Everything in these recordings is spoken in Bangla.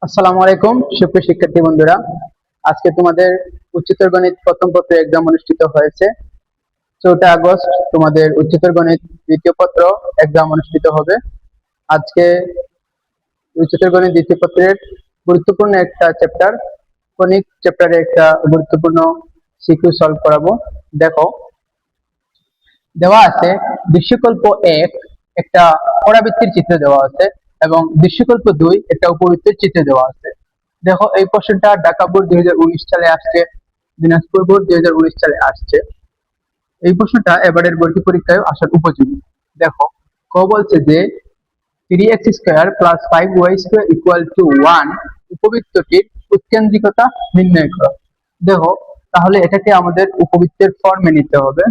আসসালামু আলাইকুম সুপ্রিয় শিক্ষার্থী বন্ধুরা। আজকে তোমাদের উচ্চতর গণিত প্রথম পত্র এক্সাম অনুষ্ঠিত হয়েছে। 4 আগস্ট তোমাদের উচ্চতর গণিত দ্বিতীয় পত্র এক্সাম অনুষ্ঠিত হবে। আজকে উচ্চতর গণিত দ্বিতীয় পত্রের গুরুত্বপূর্ণ একটা চ্যাপ্টার, কনিক চ্যাপ্টারে একটা গুরুত্বপূর্ণ সিকিউ সলভ করাবো। দেখো, দেওয়া আছে দৃশ্যকল্প 1 একটা পরাবৃত্তির চিত্র দেওয়া আছে এবং দৃশ্যকল্প 2 একটা উপবৃত্তের চিত্র দেওয়া আছে। দেখো, এই প্রশ্নটা ঢাকা বোর্ড 2019 সালে আসছে, দিনাজপুর বোর্ড 2019 সালে আসছে। এই প্রশ্নটা এবারের ভর্তি পরীক্ষায় আসার উপযোগী। দেখো, ক বলছে যে 3x² + 5y² = 1 উপবৃত্তটির উৎকেন্দ্রিকতা নির্ণয় করো। দেখো, তাহলে এটাকে আমাদের উপবৃত্তের ফর্মে নিতে হবে।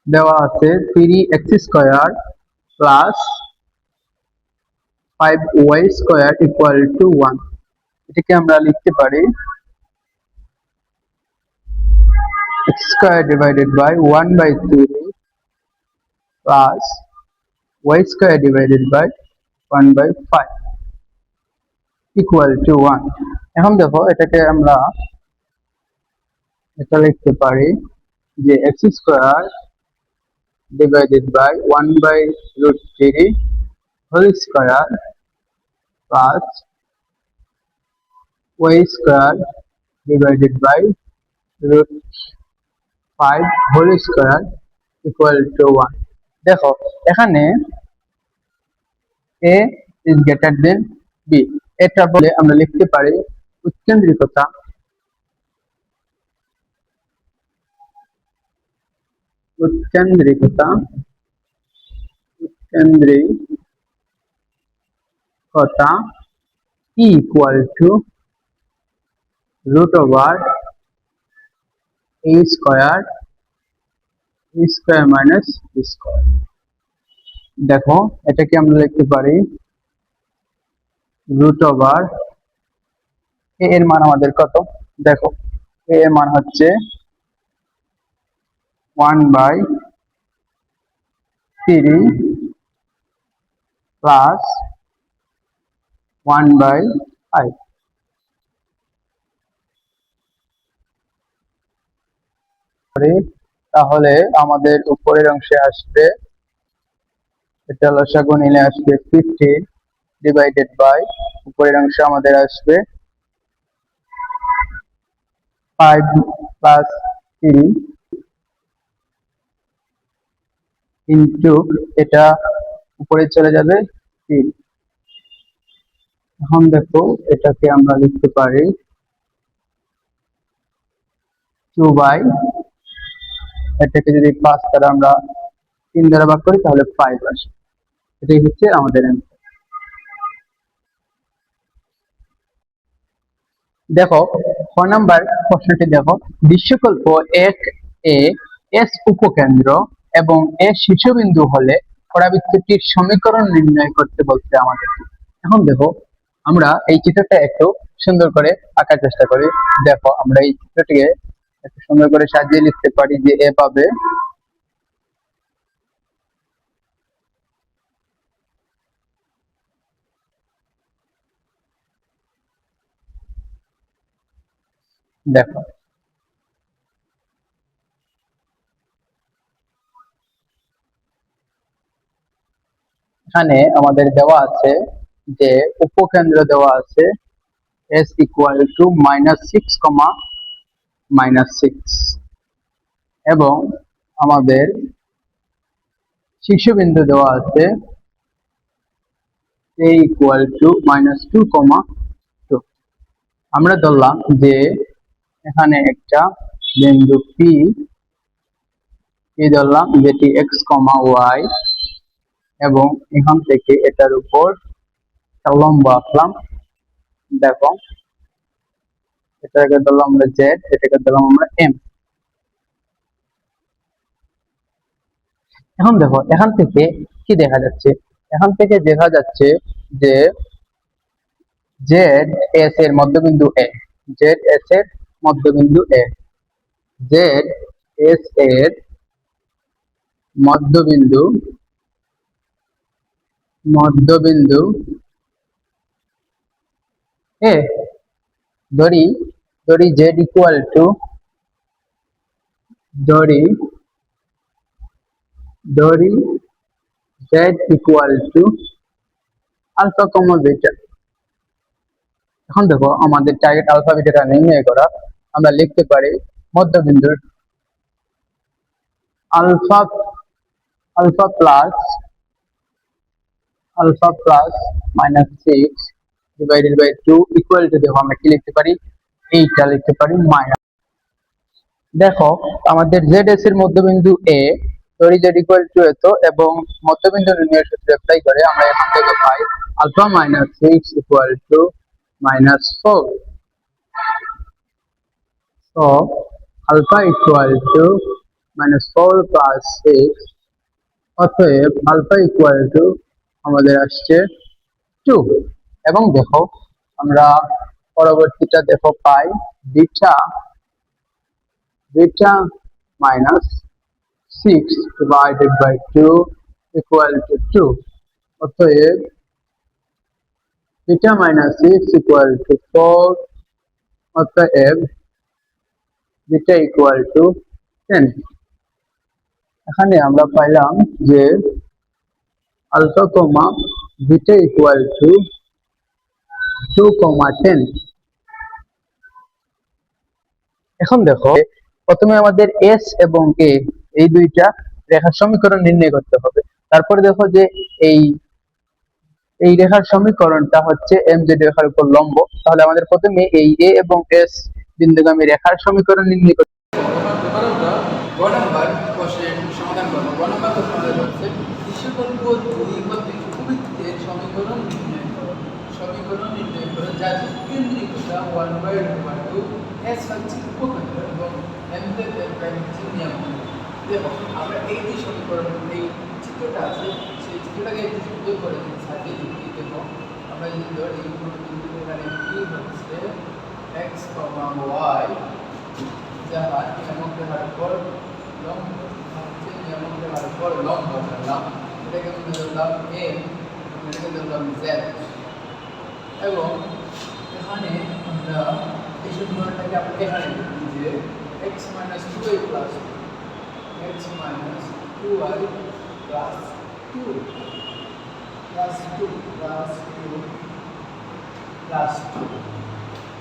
দেওয়া আছে 3x² + 5y² = 1। এটাকে আমরা লিখতে পারি x² / 1/3 plus y² / 1/5 = 1। এখন দেখো, এটাকে আমরা এটা লিখতে পারি যে x² / 1/√3 whole square plus y² / √5 whole square = 1। দেখো, এখানে a is greater than b, এটা বলে আমরা লিখতে পারি উৎকেন্দ্রিকতা উৎকেন্দ্রিকতা উৎকেন্দ্রিকতা E = √a² - b²। দেখো, এটাকে আমরা লিখতে পারি √a এর মান আমাদের কত? দেখো, a এর মান হচ্ছে 1/3 plus 1/5। তাহলে আমাদের উপরের অংশে আসবে, এটা লসাগু নিলে আসবে 15 ডিভাইডেড বাই উপরের অংশে আমাদের আসবে 5 + 3 ইনটু এটা উপরে চলে যাবে 3। এখন দেখো, এটাকে আমরা লিখতে পারি 2/, এটাকে যদি 5 দ্বারা আমরা 3 দ্বারা ভাগ করি তাহলে 5 আসে। এটাই হচ্ছে আমাদের অ্যান্সার। দেখো, 6 নাম্বার প্রশ্নটি দেখো, দৃশ্যকল্প 1 এ S উপকেন্দ্র এবং A শীর্ষবিন্দু হলে পরাবৃত্তটির সমীকরণ নির্ণয় করতে বলছে আমাদের। এখন দেখো, আমরা এই চিত্রটা একটু সুন্দর করে আঁকার চেষ্টা করি। দেখো, আমরা এই চিত্রটিকে একটু সুন্দর করে সাজিয়ে লিখতে পারি যে এভাবে দেখো, এখানে আমাদের দেওয়া আছে যে উপকেন্দ্র দেওয়া আছে S = -6, -6 এবং আমাদের শীর্ষবিন্দু দেওয়া আছে A = -2, 2। আমরা ধরলাম যে এখানে একটা বিন্দু P ধরলাম, যেটি x, y, এবং এখান থেকে এটার উপর লম্ব আঁকলাম। দেখো, এটাকে ধরলাম আমরা z, এটাকে ধরলাম আমরা m। এখন দেখো, এখান থেকে কি দেখা যাচ্ছে? এখান থেকে দেখা যাচ্ছে যে ZS এর মধ্যবিন্দু A, ZS এর মধ্যবিন্দু A, ZS এর মধ্যবিন্দু মধ্যবিন্দু এ ধরি ধরি z ইকুয়াল টু ধরি ধরি z equal to alpha comma beta. এখন দেখো আমাদের টার্গেট আলফা বিটাটা নির্ণয় করা। আমরা লিখতে পারি মধ্যবিন্দুর alpha alpha plus -6 divided by 2 equal to, দেখো আমরা কি লিখতে পারি, এইটা লিখতে পারি মাইনাস। দেখো আমাদের ZS এর মধ্যবিন্দু A ধরি z ইকুয়াল টু এত এবং মধ্যবিন্দু নির্ণয়ের সূত্র অ্যাপ্লাই করে আমরা এখান থেকে পাই alpha -6 equal to -4। So alpha equal to -4 plus 6, অতএব আলফা ইকুয়াল টু আমাদের আসছে 2। এবং দেখো আমরা পরবর্তীটা দেখো পাই beta -6 divided by 2 equal to 2. অতএব বিটা -6 equal to 4, অতএব বিটা equal to 10। এখানে আমরা পাইলাম যে alpha comma beta equal to 2,10। এখন দেখো প্রথমে আমাদের এস এবং এ এই দুইটা রেখার সমীকরণ নির্ণয় করতে হবে। তারপরে দেখো যে এই রেখার সমীকরণটা হচ্ছে এমজেড রেখার উপর লম্ব। তাহলে আমাদের প্রথমে এই এ এবং এস বিন্দুগামী রেখার সমীকরণ নির্ণয় করতে হবে। গ নাম্বার কোশ্চেন সমাধান করব। গ নাম্বার কোশ্চেন হচ্ছে কৃষ্ণকল্প দুই কর্তৃক উপবৃত্তের সমীকরণ নির্ণয় করো। সমীকরণ নির্ণয় করো যার কেন্দ্রিকতা 1/2 s হচ্ছে উপকেন্দ্র এবং m এর প্রাইম হচ্ছে নিয়ম। দেখো আমরা এই যে সমীকরণ এই চিত্রটা আছে সেই চিত্রটাকে একটু সুন্দর করে সাজিয়ে লিখি। দেখো আমরা যদি ধরি কোনো বিন্দু এখানে কি হচ্ছে x, y যাহা নিয়ামক রেখার উপর লম্ব হচ্ছে নিয়ামক রেখার উপর লম্ব ধরলাম, এটাকে আমরা ধরলাম m, এটাকে ধরলাম z। এবং এখানে আমরা এই সমীকরণটাকে আমরা এখানে লিখি যে x - 2y plus x - 2y plus 2 plus 2 plus 2 plus 2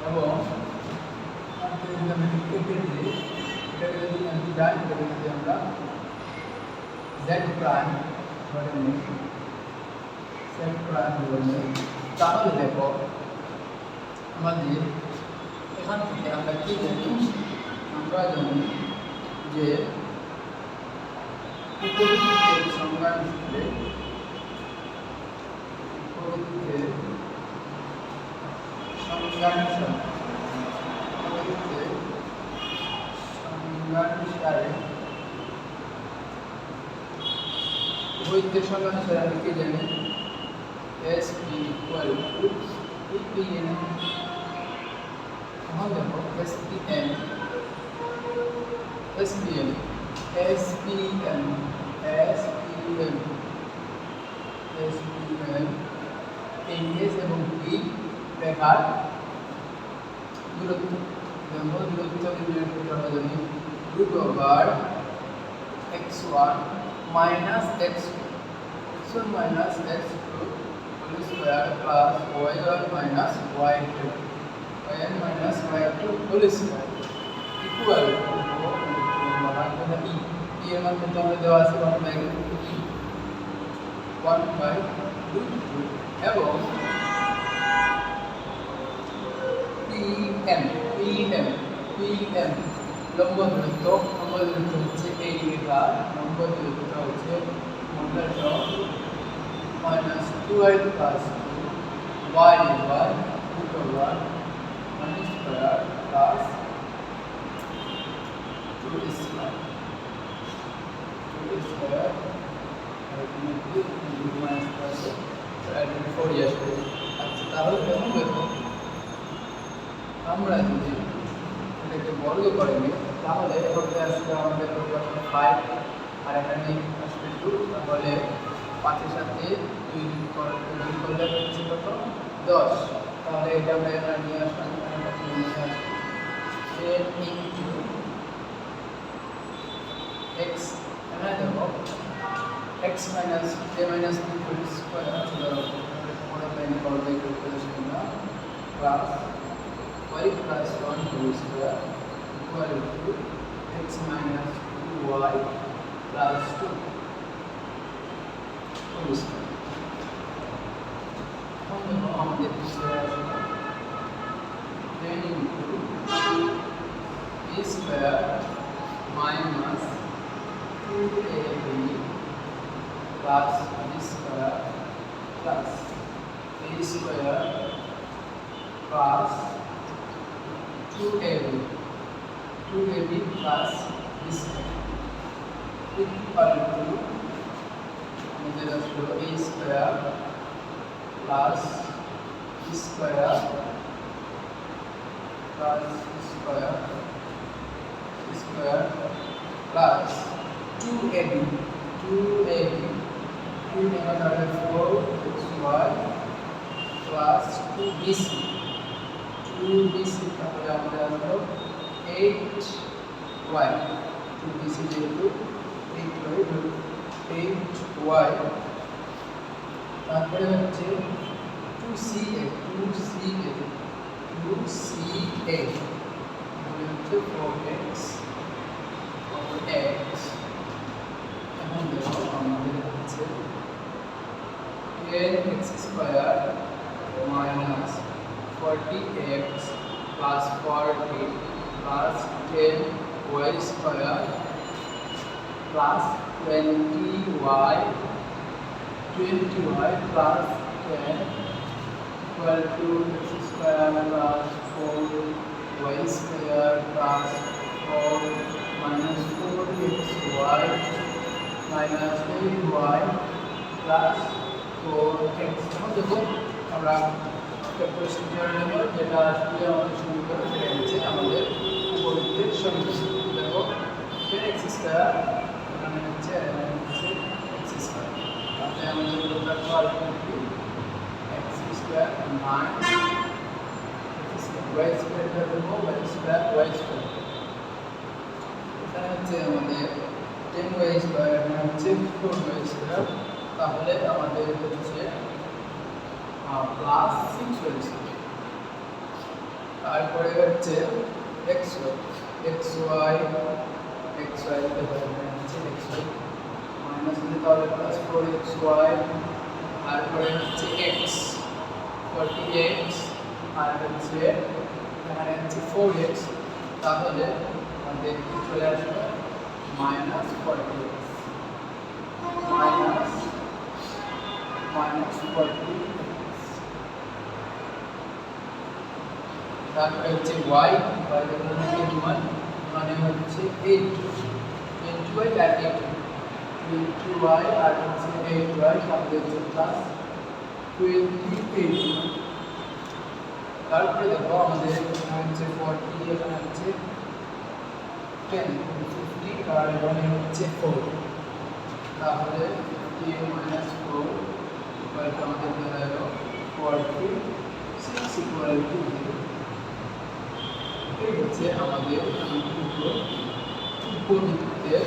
এবং এটাকে যদি আমি যাই এটাকে যদি আমরা z প্রাইম ধরে নিই, z প্রাইম ধরে নিই, তাহলে দেখো আমাদের এখান থেকে আমরা কি জানি, আমরা জানি যে উপবৃত্তের সংজ্ঞা হিসেবে উপবৃত্তের সংজ্ঞা অনুসারে উপবৃত্তের সংজ্ঞা অনুসারে আমরা কি জানি SP equal to EPN। এখন দেখো SPN SPN SPN SPN SPN এই S এবং P রেখার দূরত্ব, দেখো দূরত্ব নির্ণয় করতে আমরা জানি √(x1 minus x2 minus x2 whole square plus y1 minus y2 minus y2 whole square equal to e এর মান কত আমরা দেওয়া আছে 1/√2 এবং PM লম্ব দূরত্ব হচ্ছে এই রেখা, লম্ব দূরত্ব হচ্ছে -2y plus 2 y square plus 2 square আচ্ছা তাহলে কেমন দেখো আমরা যদি এটাকে বর্গ করে নিই তাহলে করতে আসলে আমাদের করতে আসলে 5 আর এখানে আসবে 2, তাহলে 5 এর সাথে 2 দুই করলে হচ্ছে কত 10। তাহলে এটা আমরা এখানে নিয়ে আসলাম, নিয়ে আসবো 10 ইন্টু এক্স, এখানে দেবো x minus a minus b whole square পরের লাইনে বড় দিয়ে ক্যালকুলেশন না plus y plus 1 whole square equal to x minus 2y plus 2 whole square. এখন দেখো আমাদের পিছনে আসবে 10 into a square minus 2ab plus b square plus a square plus 2ab plus b square equal to আমাদের আসলো a square plus b square plus b square plus 2ab 2 another 4xy plus 2bc তাহলে আমাদের আসলো 8y 2bc যেহেতু 8y তারপরে হচ্ছে 2ca তাহলে হচ্ছে 4x এখন দেখো আমাদের হচ্ছে 10x square minus 40x plus 40 plus 10y square plus 20y plus 10 equal to x square plus 4y square plus 4 minus 4xy minus 8y plus 4x। এখন দেখো আমরা ক্যালকুলেশন করে নেব, যেটা আসলে আমাদের সমীকরণ সেটা হচ্ছে আমাদের উপবৃত্তের সমীকরণ। দেখো 10x স্কয়ার এখানে হচ্ছে x স্কয়ার, তাহলে আমাদের টোটাল সলভ করতে x square minus y square দেবো y স্কয়ার এখানে হচ্ছে আমাদের 10y স্কয়ার এখানে হচ্ছে 4y স্কয়ার, তাহলে আমাদের হচ্ছে প্লাস 6y স্কয়ার। তারপরে হচ্ছে xy দিতে হবে, হচ্ছে xy মাইনাস দিতে তাহলে প্লাস 4xy, তারপরে হচ্ছে x 40x আর হচ্ছে এখানে হচ্ছে 4x, তাহলে আমাদের কি চলে আসবে মাইনাস 40x মাইনাস 40x। তারপরে হচ্ছে y মানে হচ্ছে 8y আর 8y আর হচ্ছে 8y আমাদের হচ্ছে প্লাস 28। তারপরে দেখো আমাদের এখানে হচ্ছে 40 এখানে হচ্ছে 10 50 আর এখানে হচ্ছে 4, তাহলে 10 মাইনাস 4 ইকুয়াল টু আমাদের দাঁড়ালো 46 ইকুয়াল টু 0। এই হচ্ছে আমাদের উপবৃত্তের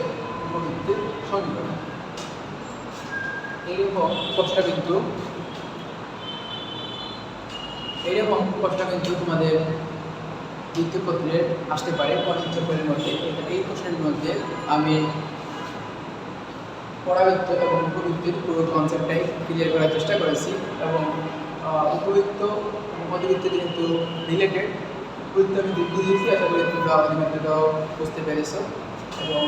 সমীকরণ। এইরকম প্রশ্ন কিন্তু তোমাদের বৃত্তপত্রে আসতে পারে পরীক্ষার মধ্যে। এই প্রশ্নের মধ্যে আমি পরাবৃত্ত এবং উপবৃত্তের পুরো কনসেপ্টটাই ক্লিয়ার করার চেষ্টা করেছি, এবং উপবৃত্ত মধ্যবৃত্ত যেহেতু রিলেটেড, উপবৃত্ত আমি বুঝিয়েছি, আশা করি তোমরা মধ্যবৃত্তটাও বুঝতে পেরেছ। এবং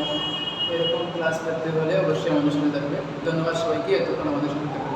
এরকম ক্লাস পেতে হলে অবশ্যই আমাদের সঙ্গে থাকবে। ধন্যবাদ সবাইকে, এতক্ষণ আমাদের সঙ্গে থাকবে।